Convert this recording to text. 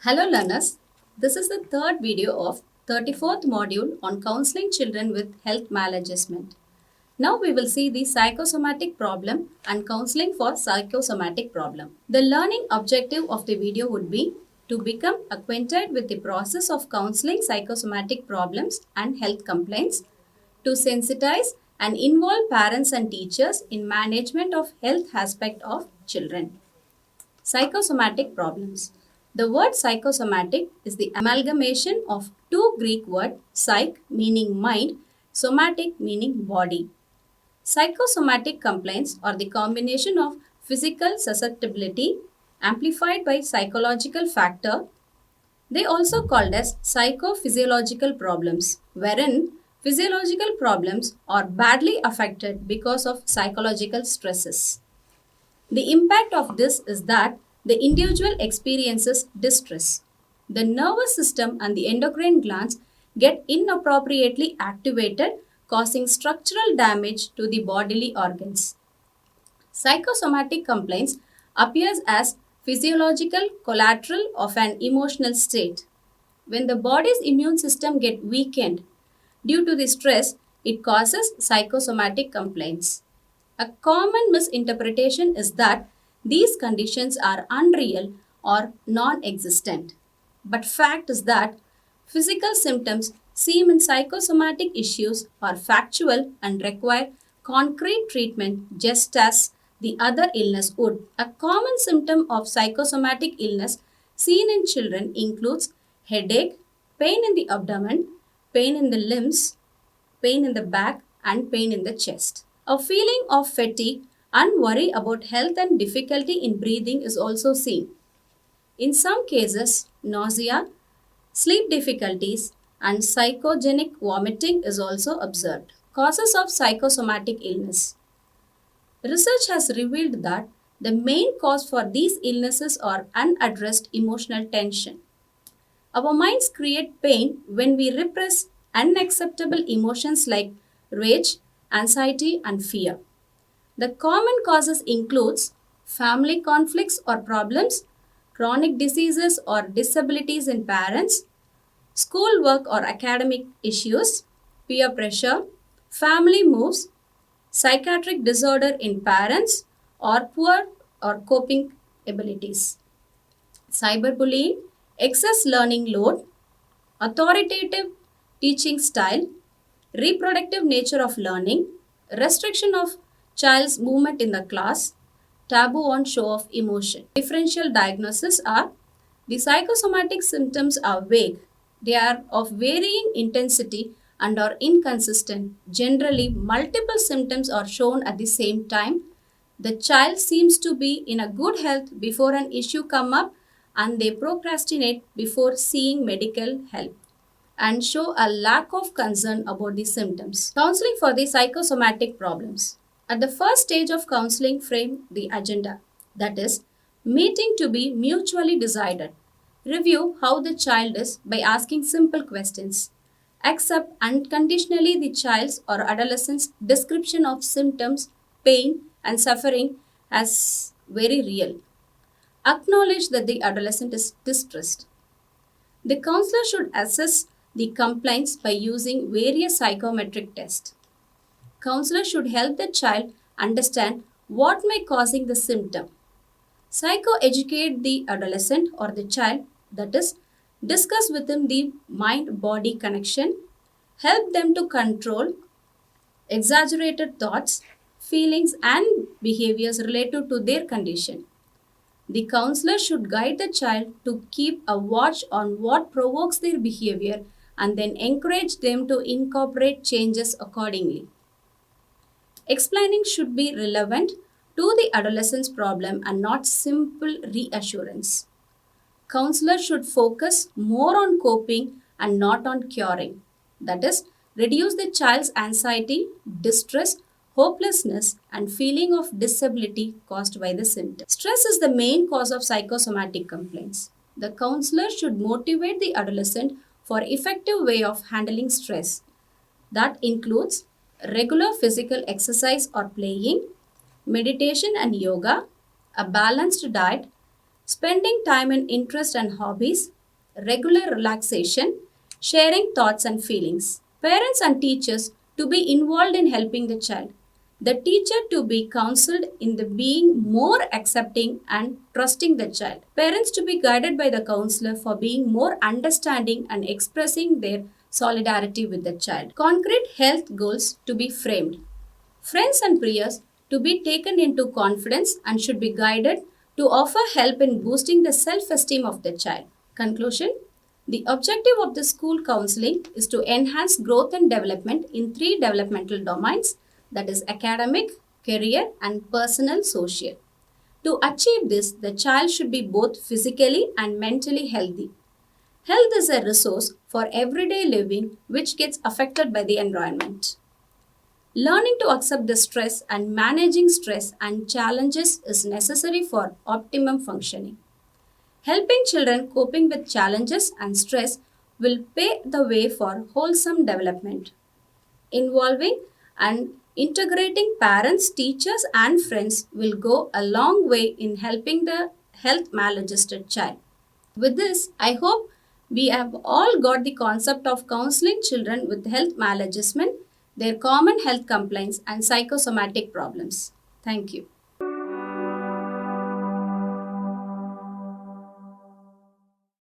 Hello learners, this is the third video of 34th module on counseling children with health maladjustment. Now we will see the psychosomatic problem and counseling for psychosomatic problem. The learning objective of the video would be to become acquainted with the process of counseling psychosomatic problems and health complaints, to sensitize and involve parents and teachers in management of health aspect of children. Psychosomatic problems. The word psychosomatic is the amalgamation of two Greek words, psych meaning mind, somatic meaning body. Psychosomatic complaints are the combination of physical susceptibility amplified by psychological factor. They also called as psychophysiological problems, wherein physiological problems are badly affected because of psychological stresses. The impact of this is that the individual experiences distress. The nervous system and the endocrine glands get inappropriately activated, causing structural damage to the bodily organs. Psychosomatic complaints appears as physiological collateral of an emotional state. When the body's immune system get weakened due to the stress, it causes psychosomatic complaints. A common misinterpretation is that these conditions are unreal or non-existent. But fact is that physical symptoms seen in psychosomatic issues are factual and require concrete treatment just as the other illness would. A common symptom of psychosomatic illness seen in children includes headache, pain in the abdomen, pain in the limbs, pain in the back, and pain in the chest. A feeling of fatigue and worry about health and difficulty in breathing is also seen. In some cases, nausea, sleep difficulties, and psychogenic vomiting is also observed. Causes of psychosomatic illness. Research has revealed that the main cause for these illnesses are unaddressed emotional tension. Our minds create pain when we repress unacceptable emotions like rage, anxiety, and fear. The common causes includes family conflicts or problems, chronic diseases or disabilities in parents, schoolwork or academic issues, peer pressure, family moves, psychiatric disorder in parents, or poor or coping abilities. Cyberbullying, excess learning load, authoritative teaching style, reproductive nature of learning, restriction of child's movement in the class, taboo on show of emotion. Differential diagnosis are the psychosomatic symptoms are vague. They are of varying intensity and are inconsistent. Generally, multiple symptoms are shown at the same time. The child seems to be in a good health before an issue come up and they procrastinate before seeing medical help and show a lack of concern about the symptoms. Counseling for the psychosomatic problems. At the first stage of counseling, frame the agenda. That is, meeting to be mutually decided. Review how the child is by asking simple questions. Accept unconditionally the child's or adolescent's description of symptoms, pain, and suffering as very real. Acknowledge that the adolescent is distressed. The counselor should assess the complaints by using various psychometric tests. Counselor should help the child understand what may causing the symptom. Psychoeducate the adolescent or the child, that is, discuss with them the mind-body connection, help them to control exaggerated thoughts, feelings and behaviors related to their condition. The counselor should guide the child to keep a watch on what provokes their behavior and then encourage them to incorporate changes accordingly. Explaining should be relevant to the adolescent's problem and not simple reassurance. Counselor should focus more on coping and not on curing. That is, reduce the child's anxiety, distress, hopelessness, and feeling of disability caused by the symptom. Stress is the main cause of psychosomatic complaints. The counselor should motivate the adolescent for effective way of handling stress. That includes regular physical exercise or playing, meditation and yoga, a balanced diet, spending time in interest and hobbies, regular relaxation, sharing thoughts and feelings. Parents and teachers to be involved in helping the child. The teacher to be counseled in the being more accepting and trusting the child. Parents to be guided by the counselor for being more understanding and expressing their solidarity with the child. Concrete health goals to be framed. Friends and peers to be taken into confidence and should be guided to offer help in boosting the self esteem of the child. Conclusion. The objective of the school counseling is to enhance growth and development in three developmental domains, that is, academic, career, and personal social. To achieve this, the child should be both physically and mentally healthy. Health is a resource for everyday living which gets affected by the environment. Learning to accept the stress and managing stress and challenges is necessary for optimum functioning. Helping children coping with challenges and stress will pave the way for wholesome development. Involving and integrating parents, teachers, and friends will go a long way in helping the health maladjusted child. With this, I hope we have all got the concept of counseling children with health maladjustment, their common health complaints, and psychosomatic problems. Thank you.